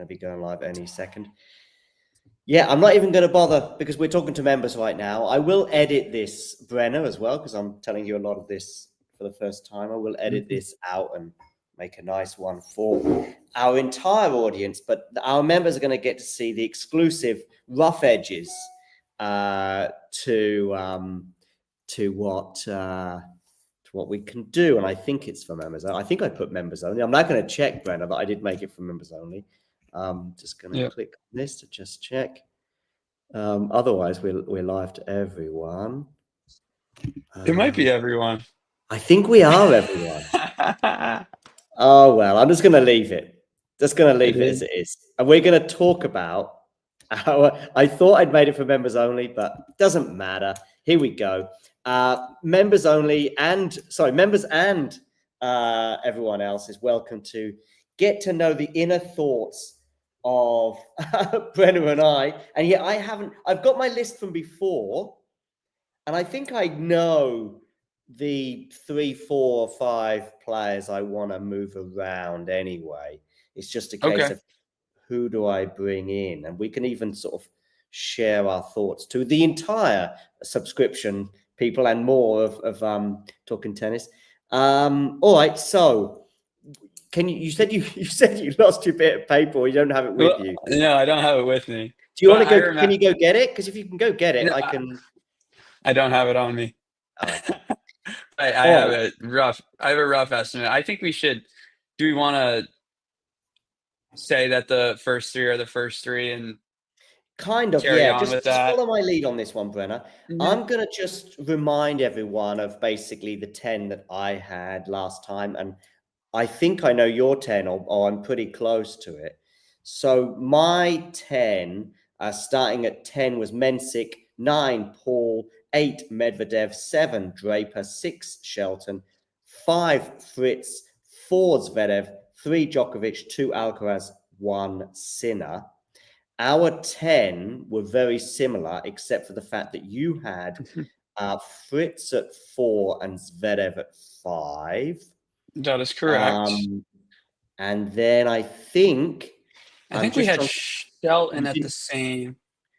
be going live any second. Yeah, I'm not even going to bother because we're talking to members right now. I will edit this, Brenner, as well, because I'm telling you a lot of this for the first time. I will edit this out and make a nice one for our entire audience. But our members are going to get to see the exclusive rough edges to what we can do. And I think it's for members. I think I put members only. I'm not going to check, Brenner, but I did make it for members only. Just going to click on this to just check. Otherwise, we're live to everyone. It might be everyone. I think we are everyone. Oh, well, I'm just going to leave it. Just going to leave it as it is. And we're going to talk about I thought I'd made it for members only, but it doesn't matter. Here we go. Members only members and everyone else is welcome to get to know the inner thoughts of Brenner and I. And yet I've got my list from before, and I think I know the 3, 4, 5 players I want to move around anyway. It's just a case of who do I bring in? And we can even sort of share our thoughts to the entire subscription people and more of Talking Tennis. All right, so you said you lost your bit of paper, or you don't have it with you? No, I don't have it with me. Do you want to go? Can you go get it? Because if you can go get it, I can. I don't have it on me. I have a rough estimate. I think we should. Do we want to say that the first 3 are the first 3 and kind of just follow my lead on this one, Brenner? I'm going to just remind everyone of basically the 10 that I had last time, and I think I know your 10, or I'm pretty close to it. So my 10, starting at 10, was Mensik, 9 Paul, 8 Medvedev, 7 Draper, 6 Shelton, 5 Fritz, 4 Zverev, 3 Djokovic, 2 Alcaraz, 1 Sinner. Our 10 were very similar, except for the fact that you had Fritz at 4 and Zverev at 5. That is correct. And then I think we had Shelton at the same.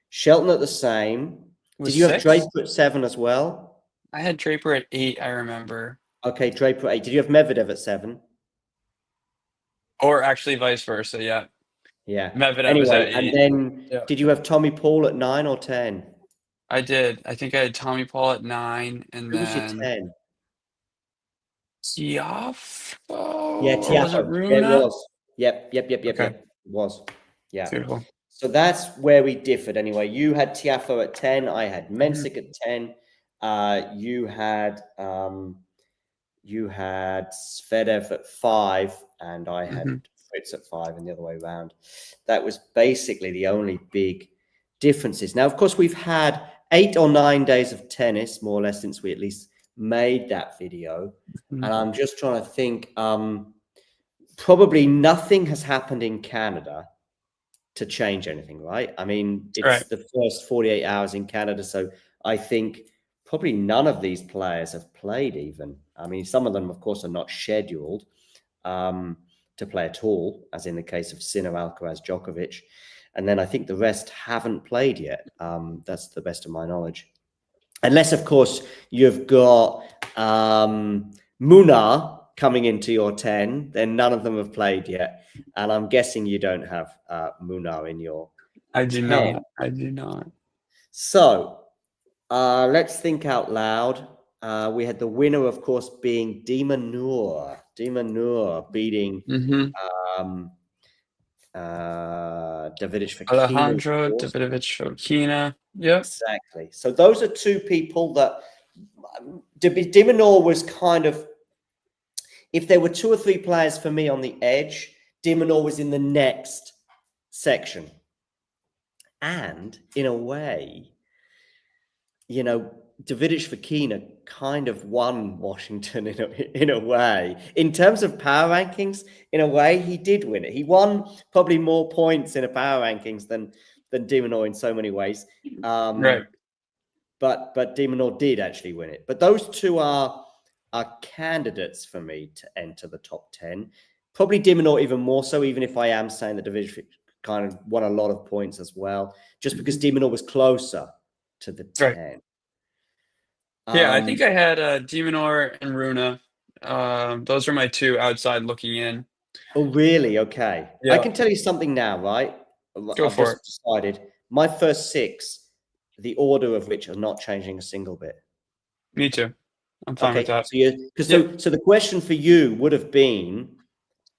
Shelton at the same. Did you have Draper at 7 as well? I had Draper at 8, I remember. Okay, Draper at 8. Did you have Medvedev at 7? Or actually vice versa, yeah. Yeah. Medvedev was at 8. And then did you have Tommy Paul at 9 or 10? I did. I think I had Tommy Paul at 9, and Who was your 10? Tiafoe? Yeah, Tiafoe. Was it Runa? It was. Yep. It was. Yeah. Beautiful. So that's where we differed anyway. You had Tiafoe at 10. I had Mensik at 10. You had Zverev at 5, and I had Fritz at 5, and the other way around. That was basically the only big differences. Now, of course, we've had 8 or 9 days of tennis, more or less, since we at least made that video. And I'm just trying to think, probably nothing has happened in Canada to change anything, right? I mean, it's the first 48 hours in Canada, so I think probably none of these players have played even. I mean, some of them, of course, are not scheduled to play at all, as in the case of Sinner, Alcaraz, Djokovic. And then I think the rest haven't played yet. That's the best of my knowledge. Unless, of course, you've got Minaur coming into your 10, then none of them have played yet. And I'm guessing you don't have Minaur in your 10. I do not. So let's think out loud. We had the winner, of course, being Minaur beating Davidovich Fokina. Alejandro Davidovich Fokina. Yep. Exactly. So those are 2 people that Minaur was kind of, if there were 2 or 3 players for me on the edge, Minaur was in the next section. And in a way, you know, Davidovich Fokina kind of won Washington in a way. In terms of power rankings, in a way, he did win it. He won probably more points in a power rankings than Minaur in so many ways. Right. But Minaur did actually win it. But those 2 are candidates for me to enter the top 10. Probably Minaur even more so, even if I am saying that Davidovich kind of won a lot of points as well, just because de Minaur was closer to the 10. Right. Yeah, I think I had de Minaur and Runa. Those are my two outside looking in. Oh, really? Okay. I Yeah, can tell you something now, right? go I've for it. just decided my first 6, the order of which are not changing a single bit. Me too. I'm fine with Okay. that. So so the question for you would have been,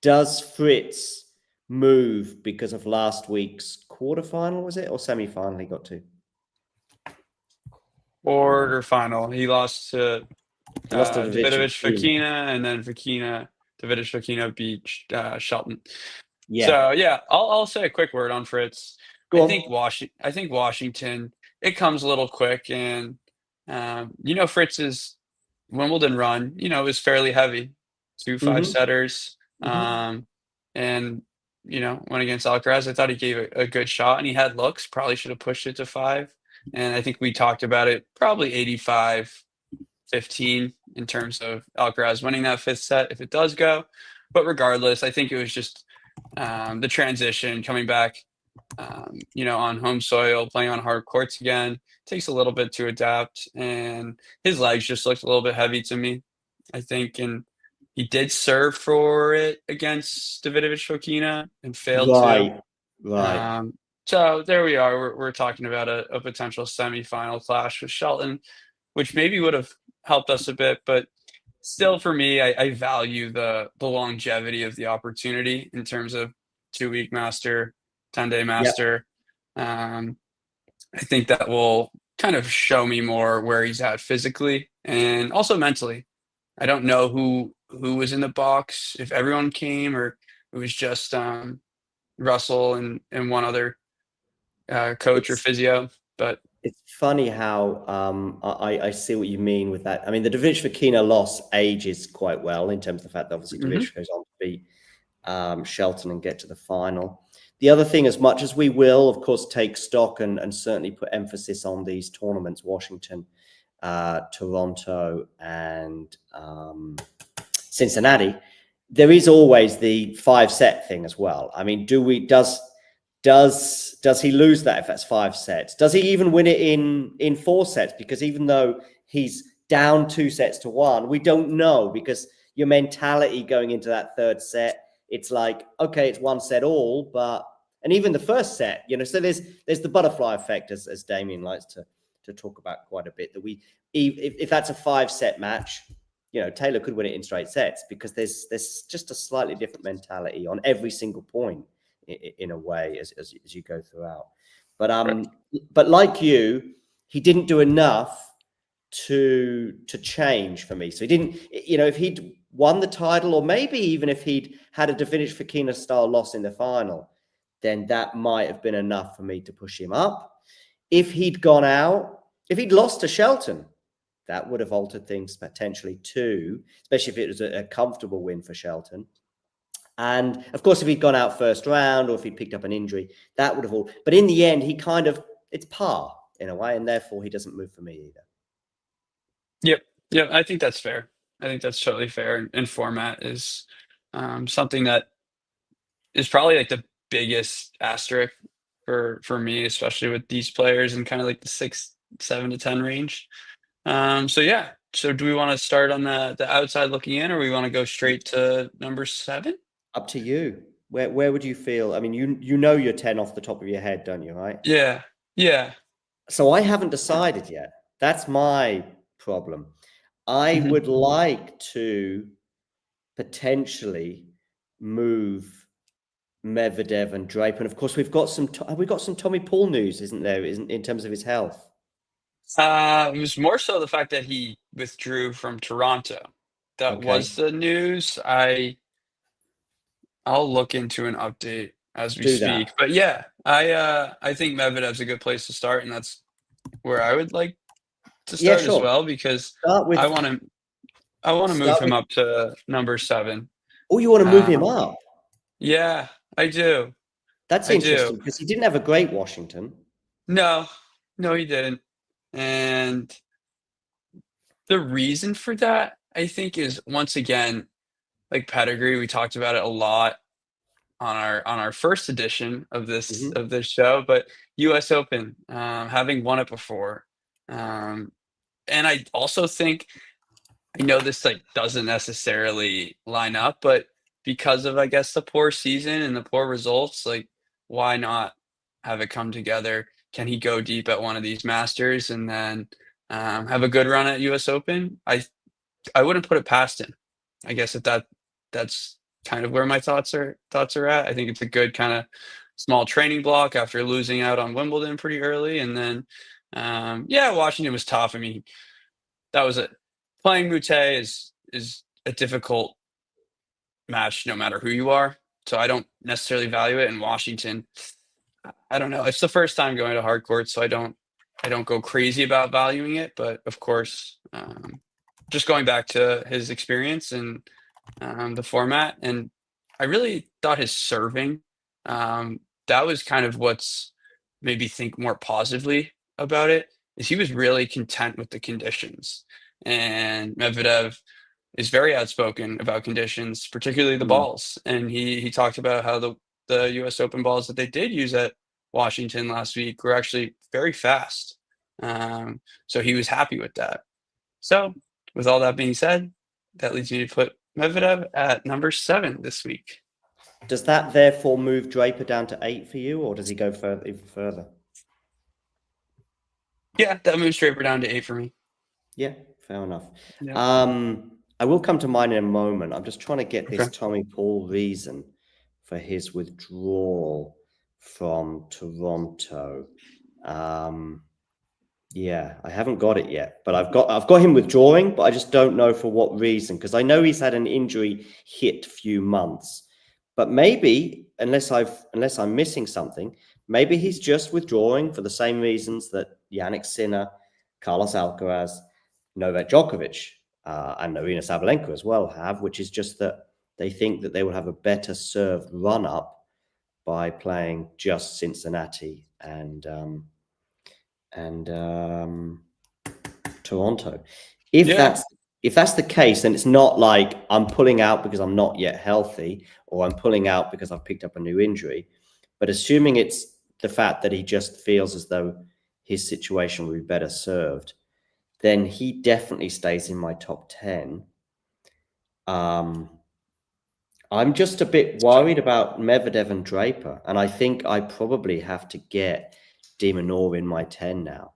does Fritz move because of last week's quarterfinal, was it, or semi-final he got to? Quarterfinal. He lost to He lost to Davidovich Fokina. Fokina, and then Davidovich Fokina beat Shelton. Yeah. So yeah, I'll say a quick word on Fritz. Go on. I think Washington. It comes a little quick, and Fritz's Wimbledon run, was fairly heavy. 2 Mm-hmm. setters, Mm-hmm. and went against Alcaraz. I thought he gave a good shot, and he had looks. Probably should have pushed it to 5. And I think we talked about it. Probably 85-15 in terms of Alcaraz winning that 5th set if it does go. But regardless, I think it was just the transition coming back, on home soil, playing on hard courts again. Takes a little bit to adapt, and his legs just looked a little bit heavy to me, I think. And he did serve for it against Davidovich Fokina and failed to. Right. So there we are. We're talking about a potential semifinal clash with Shelton, which maybe would have helped us a bit, but still, for me, I value the longevity of the opportunity in terms of 2-week master, 10-day Yep. master. I think that will kind of show me more where he's at physically and also mentally. I don't know who was in the box, if everyone came or it was just Russell and one other coach or physio, but It's funny how I see what you mean with that. I mean, the Davidovich Fokina loss ages quite well in terms of the fact that obviously Davidovich goes on to beat Shelton and get to the final. The other thing, as much as we will, of course, take stock and certainly put emphasis on these tournaments, Washington, Toronto, and Cincinnati, there is always the 5-set thing as well. I mean, does he lose that if that's 5 sets? Does he even win it in 4 sets? Because even though he's down 2 sets to 1, we don't know, because your mentality going into that 3rd set, it's like, okay, it's 1 set all, and even the 1st set, so there's the butterfly effect, as Damien likes to talk about quite a bit, that if that's a 5-set match, Taylor could win it in straight sets, because there's just a slightly different mentality on every single point in a way as you go throughout. But like you, he didn't do enough to change for me. So he didn't, if he'd won the title, or maybe even if he'd had a Davidovich Fokina style loss in the final, then that might have been enough for me to push him up. If he'd gone out, if he'd lost to Shelton, that would have altered things potentially too, especially if it was a comfortable win for Shelton. And of course, if he'd gone out 1st round, or if he'd picked up an injury, that would have all. But in the end, it's par in a way, and therefore he doesn't move for me either. Yep. Yeah, I think that's fair. I think that's totally fair. And format is something that is probably like the biggest asterisk for me, especially with these players and kind of like the 6, 7 to 10 range. So yeah. So do we want to start on the outside looking in, or we want to go straight to number 7? Up to you. Where would you feel? I mean, you know your 10 off the top of your head, don't you? Right? Yeah. Yeah. So I haven't decided yet. That's my problem. I would like to potentially move Medvedev and Draper, and of course we've got some Tommy Paul news, isn't there? Isn't in terms of his health? It was more so the fact that he withdrew from Toronto. That was the news. I'll look into an update as we Do speak. that. But yeah, I think Medvedev's a good place to start, and that's where I would like to Yeah, start as sure. well, because Start with I want to move him up to number 7. Oh, you want to move him up? Yeah, I do. That's I do. interesting, because he didn't have a great Washington. No, he didn't. And the reason for that, I think, is once again, like pedigree. We talked about it a lot. on our first edition of this show, but U.S. Open, having won it before, and I also think I know this like doesn't necessarily line up, but because of I guess the poor season and the poor results, like why not have it come together? Can he go deep at one of these Masters and then have a good run at U.S. Open? I wouldn't put it past him. I guess that's kind of where my thoughts are at. I think it's a good kind of small training block after losing out on Wimbledon pretty early, and then yeah, Washington was tough. I mean, that was it. Playing Mute is a difficult match no matter who you are. So I don't necessarily value it. In Washington, I don't know. It's the first time going to hard court, so I don't go crazy about valuing it. But of course, just going back to his experience and the format, and I really thought his serving, that was kind of what's made me think more positively about it. Is he was really content with the conditions, and Medvedev is very outspoken about conditions, particularly the balls. And he talked about how the U.S. Open balls that they did use at Washington last week were actually very fast. So he was happy with that. So with all that being said, that leads me to put Medvedev at number 7 this week. Does that therefore move Draper down to 8 for you, or does he go even further? Yeah, that moves Draper down to 8 for me. Yeah, fair enough. Yeah. I will come to mine in a moment. I'm just trying to get this Tommy Paul reason for his withdrawal from Toronto. Yeah, I haven't got it yet, but I've got him withdrawing, but I just don't know for what reason, because I know he's had an injury hit few months. But maybe, unless I'm missing something, maybe he's just withdrawing for the same reasons that Jannik Sinner, Carlos Alcaraz, Novak Djokovic, and Arina Sabalenka as well have, which is just that they think that they will have a better serve run up by playing just Cincinnati and Toronto. If that's the case, then it's not like I'm pulling out because I'm not yet healthy, or I'm pulling out because I've picked up a new injury. But assuming it's the fact that he just feels as though his situation would be better served, then he definitely stays in my top 10. I'm just a bit worried about Medvedev and Draper, and I think I probably have to get de Minaur in my 10 now.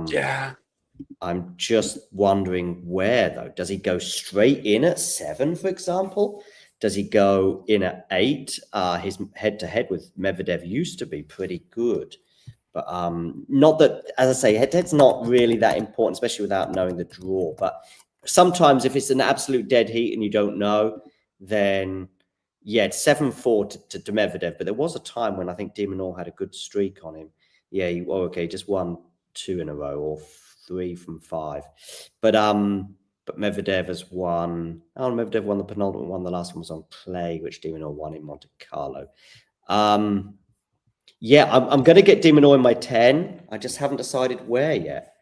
Yeah. I'm just wondering where, though. Does he go straight in at 7, for example? Does he go in at 8? His head-to-head with Medvedev used to be pretty good. But not that, as I say, head-to-head's not really that important, especially without knowing the draw. But sometimes if it's an absolute dead heat and you don't know, then, yeah, it's 7-4 to Medvedev. But there was a time when I think de Minaur had a good streak on him. Yeah, he just won 2 in a row, or 3 from 5. But Medvedev has won. Oh, Medvedev won the penultimate one. The last one was on clay, which de Minaur won in Monte Carlo. Yeah, I'm going to get de Minaur in my 10. I just haven't decided where yet.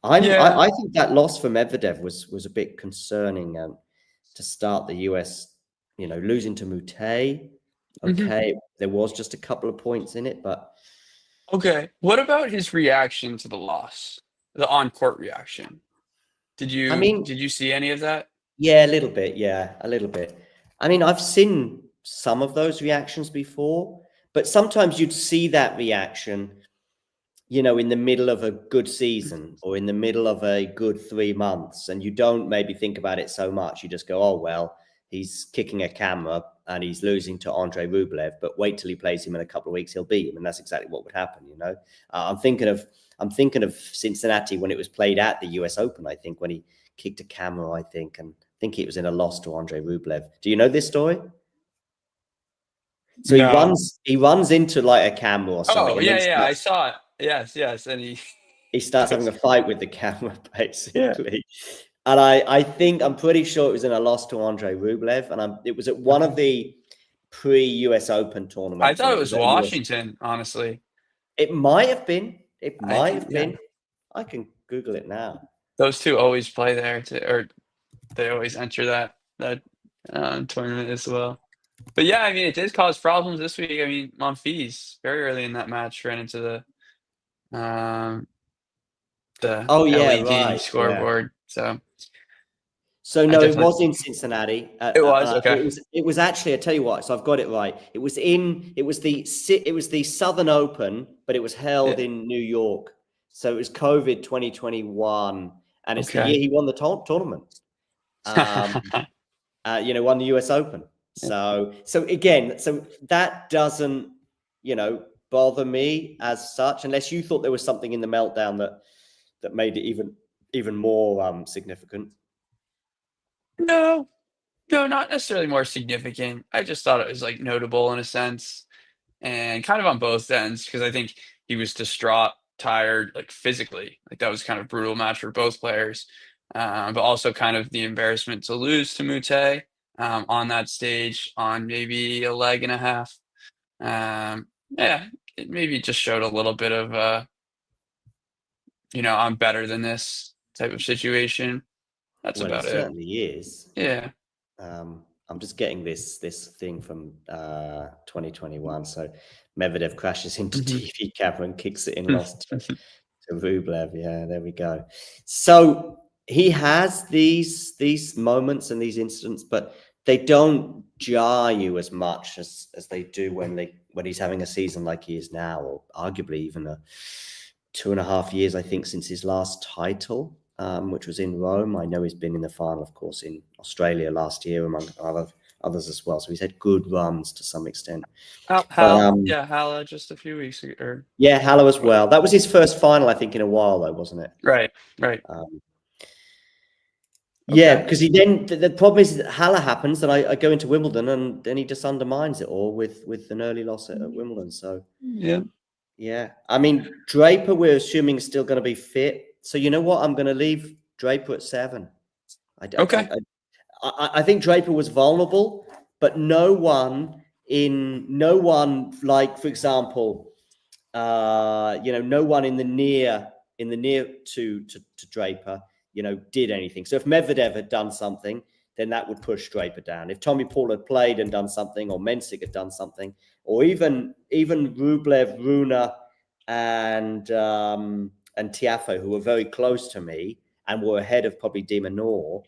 I think that loss for Medvedev was a bit concerning to start the US, losing to Mute. Okay, there was just a couple of points in it, but... Okay, what about his reaction to the loss? The on-court reaction? Did you see any of that? Yeah, a little bit. Yeah, a little bit. I mean, I've seen some of those reactions before, but sometimes you'd see that reaction, in the middle of a good season or in the middle of a good 3 months, and you don't maybe think about it so much. You just go, oh, well, he's kicking a camera and he's losing to Andre Rublev, but wait till he plays him in a couple of weeks, he'll beat him. And that's exactly what would happen, I'm thinking of Cincinnati when it was played at the US Open, I think, when he kicked a camera, I think it was in a loss to Andre Rublev. Do you know this story? So No. he runs into like a camera or something. Oh, yeah, I saw it. Yes, and he starts having a fight with the camera, basically. Yeah. And I'm pretty sure it was in a loss to Andre Rublev, and it was at one of the pre-US Open tournaments. I thought it was Washington, honestly. It might have been. It might have been. I can Google it now. Those two always play there, or they always enter that tournament as well. But yeah, I mean, it did cause problems this week. I mean, Monfils very early in that match ran into the Oh yeah, LED right. Yeah. scoreboard. So So I no, it definitely was in Cincinnati. it was okay. It was actually. I tell you what. So I've got it right. It was the Southern Open, but it was held Yeah. in New York. So it was COVID 2021, and it's the year Okay. he won the tournament. Won the US Open. So again, so that doesn't bother me as such, unless you thought there was something in the meltdown that made it even more significant. No, no, not necessarily more significant. I just thought it was like notable in a sense, and kind of on both ends because I think he was distraught, tired, like physically. Like that was kind of brutal match for both players, but also kind of the embarrassment to lose to Mute on that stage on maybe a leg and a half. Yeah, it maybe just showed a little bit of I'm better than this type of situation. That's Well, he about it. certainly is. Yeah. I'm just getting this thing from 2021. So Medvedev crashes into Mhm. TV camera and kicks it in, lost to Rublev. Yeah, there we go. So he has these moments and these incidents, but they don't jar you as much as they do when he's having a season like he is now, or arguably even a 2.5 years, I think, since his last title, which was in Rome. I know he's been in the final, of course, in Australia last year, among others as well. So he's had good runs to some extent. Halle just a few weeks ago. Yeah, Halle as well. That was his first final, I think, in a while, though, wasn't it? Right. Yeah, Okay. because the problem is that Halle happens, and I go into Wimbledon, and then he just undermines it all with an early loss at Wimbledon. So yeah, I mean, Draper, we're assuming is still going to be fit. So you know what? I'm going to leave Draper at 7. Okay. I think Draper was vulnerable, but no one, like, for example, no one in the near to Draper, did anything. So if Medvedev had done something, then that would push Draper down. If Tommy Paul had played and done something, or Mensik had done something, or even Rublev, Runa, and Tiafoe, who were very close to me and were ahead of probably de Minaur,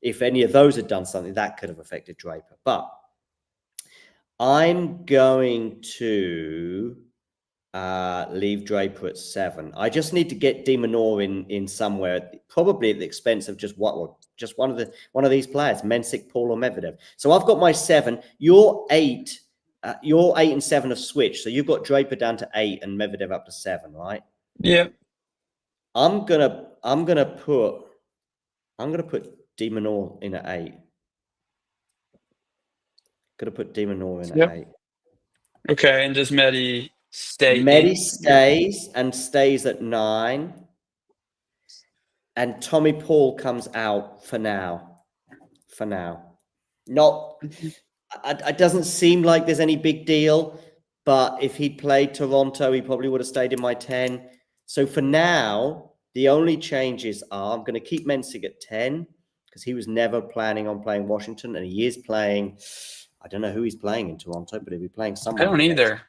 if any of those had done something, that could have affected Draper. But I'm going to leave Draper at 7. I just need to get de Minaur in somewhere, probably at the expense of just one of these players, Mensik, Paul, or Medvedev. So I've got my 7. Your 8 and 7 have switched. So you've got Draper down to 8 and Medvedev up to 7, right? Yeah. I'm gonna put de Minaur in at 8. Gonna put de Minaur in at 8. Okay, and does Medi stay Medi in? stays and stays at 9. And Tommy Paul comes out for now. Not, it doesn't seem like there's any big deal, but if he'd played Toronto, he probably would have stayed in my 10. So for now, the only changes are I'm going to keep Mensik at 10 because he was never planning on playing Washington, and he is playing. I don't know who he's playing in Toronto, but he'll be playing someone. I don't either.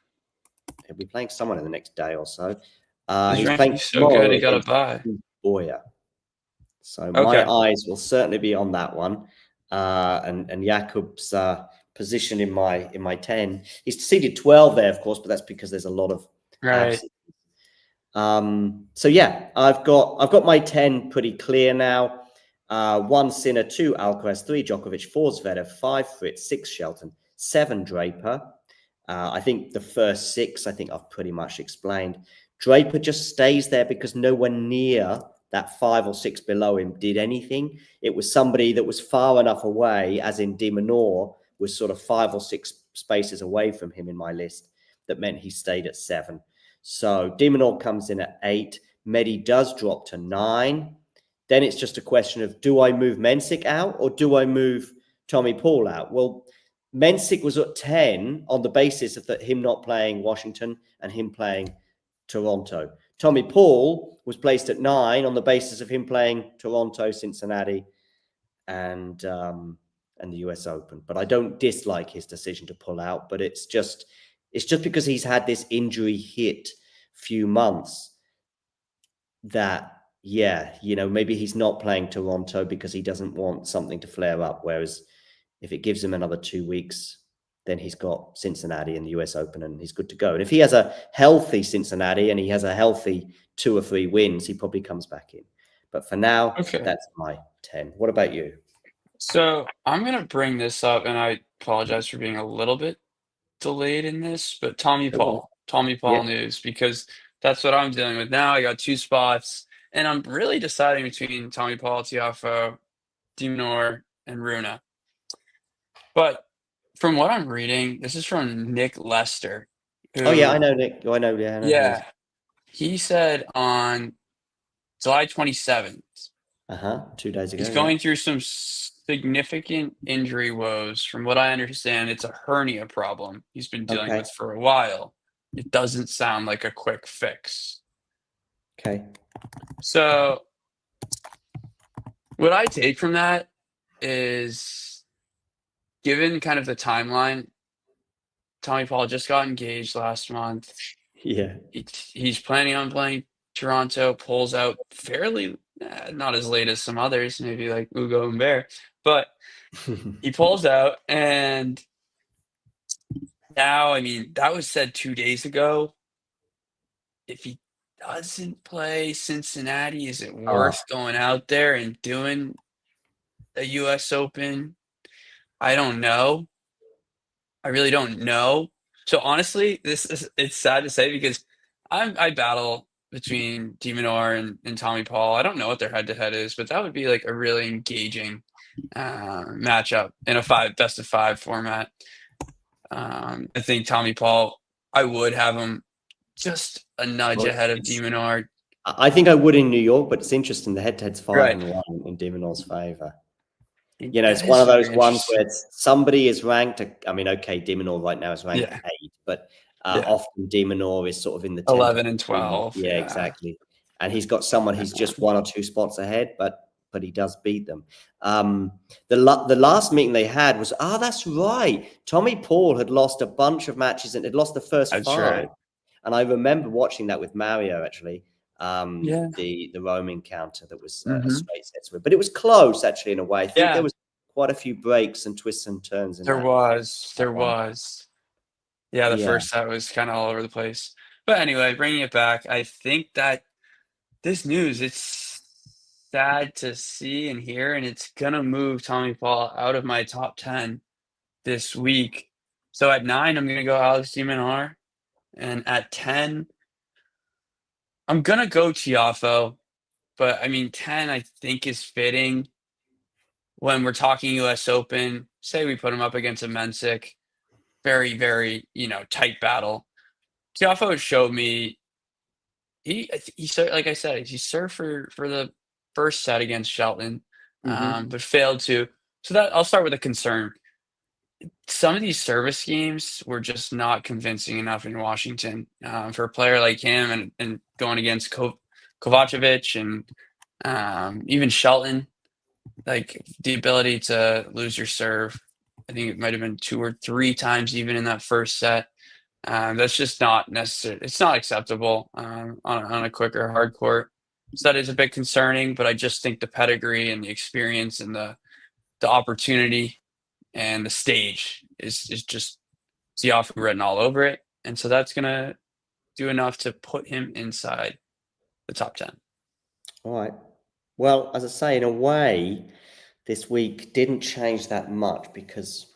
He'll be playing someone in the next day or so. His He's playing ranking's so tomorrow good, he got a against bye. Boyer. So my Okay. eyes will certainly be on that one. And Jakub's position in my 10. He's seeded 12 there, of course, but that's because there's a lot of absence. So yeah, I've got my 10 pretty clear now. 1 Sinner, 2 Alcaraz, 3 Djokovic, 4 Zverev, 5 Fritz, 6 Shelton, 7 Draper. I think the first 6, I think I've pretty much explained. Draper just stays there because no one near that 5 or 6 below him did anything. It was somebody that was far enough away, as in de Minaur was sort of 5 or 6 spaces away from him in my list. That meant he stayed at 7. So de Minaur comes in at 8. Medi does drop to 9. Then it's just a question of, do I move Mensik out or do I move Tommy Paul out? Well, Mensik was at 10 on the basis of him not playing Washington and him playing Toronto. Tommy Paul was placed at 9 on the basis of him playing Toronto, Cincinnati, and and the US Open. But I don't dislike his decision to pull out. But it's just because he's had this injury hit few months that, yeah, maybe he's not playing Toronto because he doesn't want something to flare up. Whereas if it gives him another 2 weeks, then he's got Cincinnati and the US Open and he's good to go. And if he has a healthy Cincinnati and he has a healthy 2 or 3 wins, he probably comes back in. But for now, that's my 10. What about you? So I'm going to bring this up, and I apologize for being a little bit delayed in this, but Tommy Paul Yep. news, because that's what I'm dealing with now. I got 2 spots, and I'm really deciding between Tommy Paul, Tiafoe, de Minaur, and Runa. But from what I'm reading, this is from Nick Lester. Oh yeah, I know Nick. I know. Yeah, I know who he is. He said on July 27th, 2 days ago. he's going through some significant injury woes. From what I understand, it's a hernia problem he's been dealing with for a while. It doesn't sound like a quick fix. Okay. So what I take from that is, given kind of the timeline, Tommy Paul just got engaged last month. Yeah. He's planning on playing Toronto, pulls out fairly, not as late as some others, maybe like Ugo and Bear, but he pulls out. And now, I mean, that was said 2 days ago. If he doesn't play Cincinnati, is it worth going out there and doing a US Open? I don't know. I really don't know. So honestly, it's sad to say, because I battle between de Minaur and Tommy Paul. I don't know what their head-to-head is, but that would be like a really engaging matchup in a best of 5 format. I think Tommy Paul, I would have him just a nudge ahead of de Minaur. I think I would in New York, but it's interesting. The head-to-head's 5-1 in de Minaur's favor. It's one of those ones where somebody is ranked. I mean, okay, de Minaur right now is ranked 8, but often de Minaur is sort of in the 11 and 12. Yeah, exactly. And he's got someone he's just 1 or 2 spots ahead, but he does beat them. The last meeting they had was, that's right. Tommy Paul had lost a bunch of matches and had lost the first 5. Right. And I remember watching that with Mario, actually. The Rome encounter that was a straight set win, but it was close actually in a way. I think there was quite a few breaks and twists and turns in there that. was. Yeah, the first set was kind of all over the place. But anyway, bringing it back, I think that this news, it's sad to see and hear, and it's gonna move Tommy Paul out of my top 10 this week. So at 9, I'm gonna go Alex de Minaur, and at 10, I'm gonna go Tiafoe. But I mean, 10 I think is fitting when we're talking US Open. Say we put him up against a Mensik, very, very, tight battle. Tiafoe showed me he like I said, he served for the first set against Shelton, but failed to. So that I'll start with a concern. Some of these service games were just not convincing enough in Washington for a player like him, and going against Kovacevic and even Shelton. Like, the ability to lose your serve, I think it might have been 2 or 3 times even in that first set. That's just not necessary. It's not acceptable on a quicker hard court. So that is a bit concerning, but I just think the pedigree and the experience and the opportunity and the stage is just Tiafoe written all over it. And so that's going to do enough to put him inside the top 10. All right. Well, as I say, in a way, this week didn't change that much because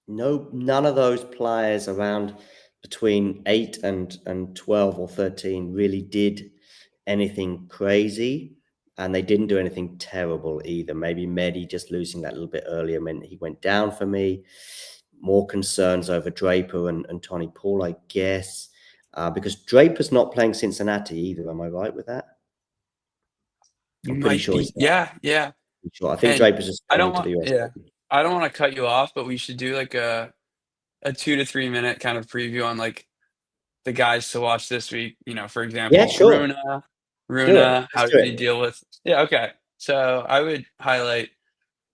none of those players around between 8 and 12 or 13 really did anything crazy, and they didn't do anything terrible either. Maybe Medi just losing that little bit earlier meant he went down for me. More concerns over Draper and Tony Paul, I guess, because Draper's not playing Cincinnati either. Am I right with that? I'm pretty sure he's not. Yeah. Sure. I think Draper's just going to the US. Yeah. I don't want to cut you off, but we should do like a 2 to 3 minute kind of preview on like the guys to watch this week. For example, Runa, how did he deal with? Yeah, okay. So I would highlight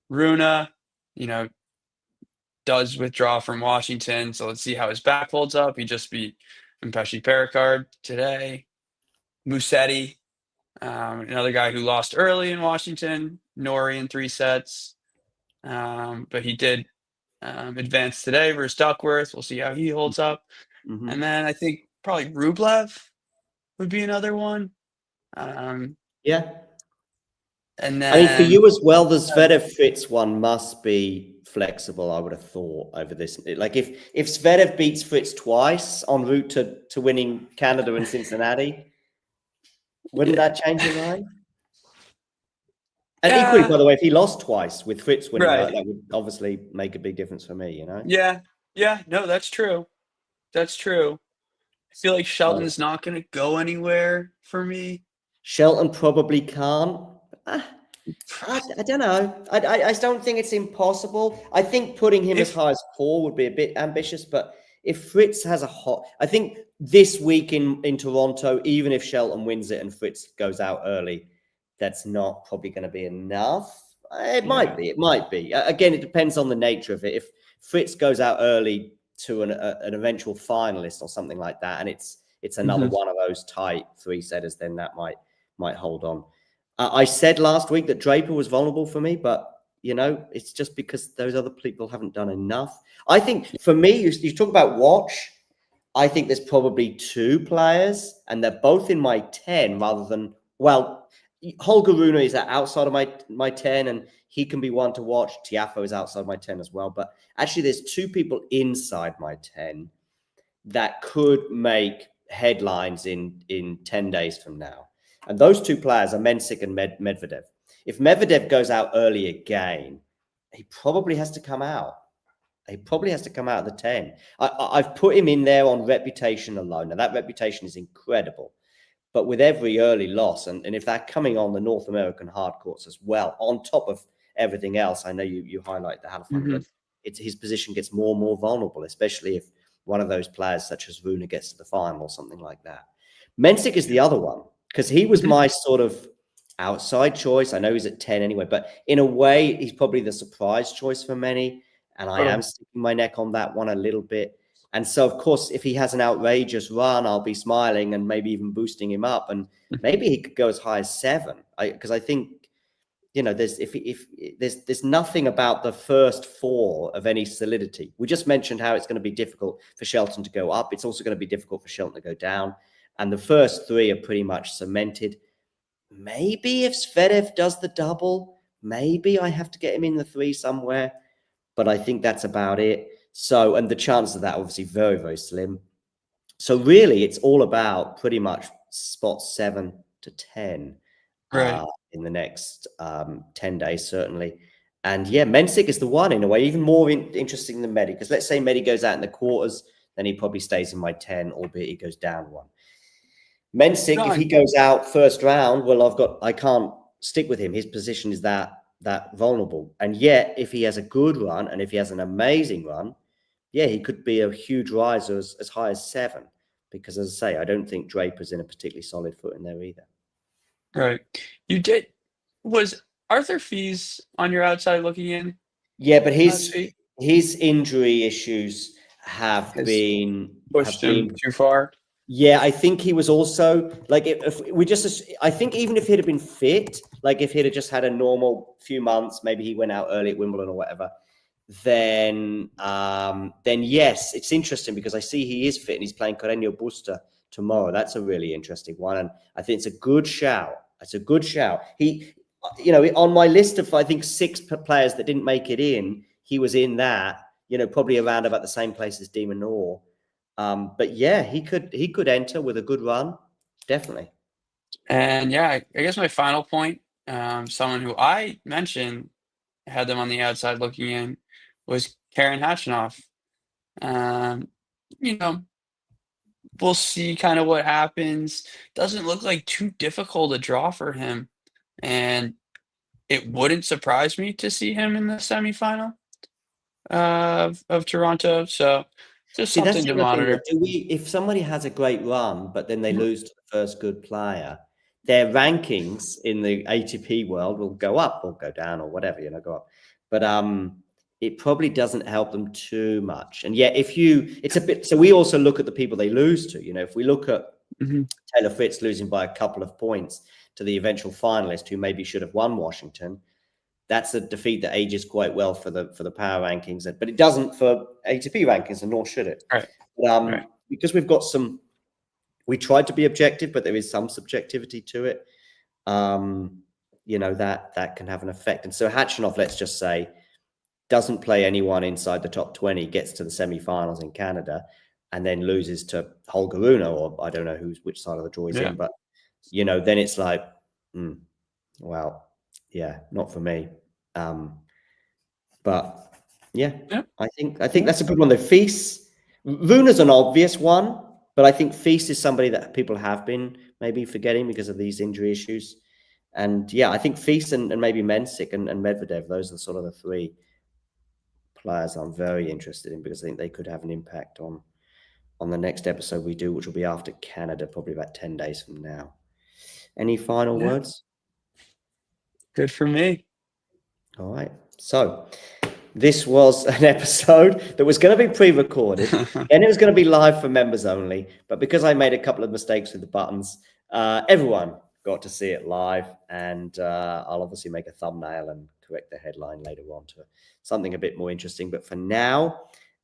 Runa, does withdraw from Washington. So let's see how his back holds up. He just beat Mpeshi Pericard today. Musetti, another guy who lost early in Washington, Nori in 3 sets. But he did advance today versus Duckworth. We'll see how he holds up. Mm-hmm. And then I think probably Rublev would be another one. Yeah. And then I mean, for you as well, the Zverev Fritz one must be flexible, I would have thought, over this. Like if Zverev beats Fritz twice en route to winning Canada and Cincinnati, wouldn't that change your mind? And equally, by the way, if he lost twice with Fritz winning, right. that would obviously make a big difference for me, you know? Yeah. No, that's true. That's true. I feel like Shelton's not going to go anywhere for me. Shelton probably can't. I don't know. I don't think it's impossible. I think putting him as high as 4 would be a bit ambitious, but if Fritz has a hot, I think this week in Toronto, even if Shelton wins it and Fritz goes out early, that's not probably going to be enough. It might be. It might be. Again, it depends on the nature of it. If Fritz goes out early to an eventual finalist or something like that, and it's another one of those tight 3-setters, then that might hold on. I said last week that Draper was vulnerable for me, but you know, it's just because those other people haven't done enough. I think for me, you talk about watch. I think there's probably 2 players, and they're both in my 10 rather than, well, Holger Rune is outside of my 10, and he can be one to watch. Tiafoe is outside my 10 as well. But actually, there's 2 people inside my 10 that could make headlines in 10 days from now. And those 2 players are Mensik and Medvedev. If Medvedev goes out early again, he probably has to come out. He probably has to come out of the 10. I've put him in there on reputation alone. Now, that reputation is incredible. But with every early loss, and if they're coming on the North American hard courts as well, on top of everything else, I know you highlight the Halifax, but his position gets more and more vulnerable, especially if one of those players such as Rune gets to the final or something like that. Mensik is the other one, because he was my sort of outside choice. I know he's at 10 anyway, but in a way, he's probably the surprise choice for many. And I am sticking my neck on that one a little bit. And so, of course, if he has an outrageous run, I'll be smiling and maybe even boosting him up. And maybe he could go as high as 7. Because I think, you know, there's nothing about the first 4 of any solidity. We just mentioned how it's going to be difficult for Shelton to go up. It's also going to be difficult for Shelton to go down. And the first 3 are pretty much cemented. Maybe if Zverev does the double, maybe I have to get him in the 3 somewhere. But I think that's about it. So, and the chances of that obviously very, very slim. So really, it's all about pretty much spots 7 to 10 in the next 10 days, certainly. And yeah, Mensik is the one in a way, even more interesting than Medi. Because let's say Medi goes out in the quarters, then he probably stays in my 10, albeit he goes down 1. Mensik, if he goes out first round, well, I can't stick with him. His position is that vulnerable. And yet, if he has a good run and if he has an amazing run, yeah, he could be a huge riser as high as 7. Because as I say, I don't think Draper's in a particularly solid foot in there either. Right. Was Arthur Fees on your outside looking in? Yeah, but his injury issues have been pushed him too far. Yeah, I think he was also like I think even if he'd have been fit, like if he'd have just had a normal few months, maybe he went out early at Wimbledon or whatever, then yes, it's interesting because I see he is fit and he's playing Carreño Busta tomorrow. That's a really interesting one, and I think it's a good shout. It's a good shout. He, you know, on my list of I think 6 players that didn't make it in, he was in that. You know, probably around about the same place as Minaur. But yeah, he could enter with a good run, definitely. And yeah, I guess my final point, someone who I mentioned had them on the outside looking in, was Karen Khachanov. You know, we'll see kind of what happens. Doesn't look like too difficult a draw for him, and it wouldn't surprise me to see him in the semifinal of Toronto. So just something to monitor. If somebody has a great run, but then they lose to the first good player, their rankings in the ATP world will go up or go down or whatever, you know, go up. But it probably doesn't help them too much. And yet, it's a bit. So we also look at the people they lose to. If we look at Taylor Fritz losing by a couple of points to the eventual finalist who maybe should have won Washington, that's a defeat that ages quite well for the power rankings, but it doesn't for ATP rankings, and nor should it. Right. But, because we've got we tried to be objective, but there is some subjectivity to it. That can have an effect. And so Khachanov, let's just say, doesn't play anyone inside the top 20, gets to the semifinals in Canada, and then loses to Holger Rune, or I don't know which side of the draw he's in, but then it's like, well, yeah, not for me. But I think that's a good one. The Feast, Rune's an obvious one, but I think Feast is somebody that people have been maybe forgetting because of these injury issues. And I think Feast and maybe Mensik and Medvedev, those are sort of the three players I'm very interested in, because I think they could have an impact on the next episode we do, which will be after Canada, probably about 10 days from now. Any final words? Good for me. All right. So this was an episode that was going to be pre-recorded and it was going to be live for members only. But because I made a couple of mistakes with the buttons, everyone got to see it live. And I'll obviously make a thumbnail and correct the headline later on to something a bit more interesting. But for now,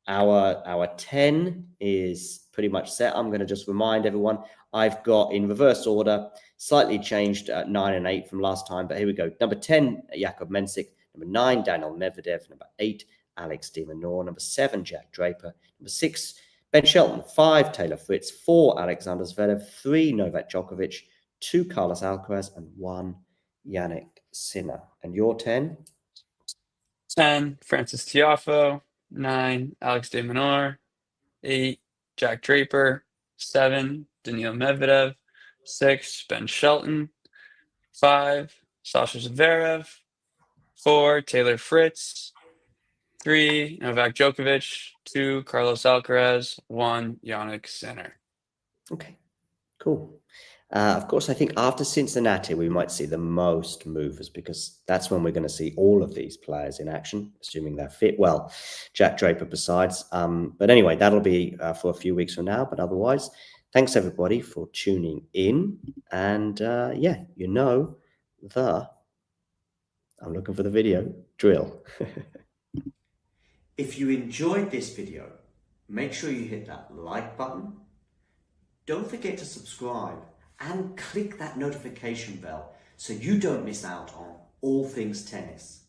our 10 is pretty much set. I'm going to just remind everyone, I've got in reverse order, slightly changed 9 and 8 from last time, but here we go. Number 10, Jakub Mensik. Number 9, Daniel Medvedev. Number 8, Alex de Minaur. Number 7, Jack Draper. Number 6, Ben Shelton. 5, Taylor Fritz. 4, Alexander Zverev. 3, Novak Djokovic. 2, Carlos Alcaraz. And 1, Yannick Sinner. And your 10? 10, Francis Tiafoe. 9, Alex de Minaur. 8, Jack Draper. 7, Daniil Medvedev. 6, Ben Shelton. 5, Sasha Zverev. 4, Taylor Fritz. 3, Novak Djokovic. 2, Carlos Alcaraz. 1, Yannick Sinner. Okay, cool. Of course, I think after Cincinnati, we might see the most movers, because that's when we're going to see all of these players in action, assuming they're fit. Well, Jack Draper besides. But anyway, that'll be for a few weeks from now. But otherwise, thanks everybody for tuning in. And I'm looking for the video drill. If you enjoyed this video, make sure you hit that like button. Don't forget to subscribe and click that notification bell so you don't miss out on all things tennis.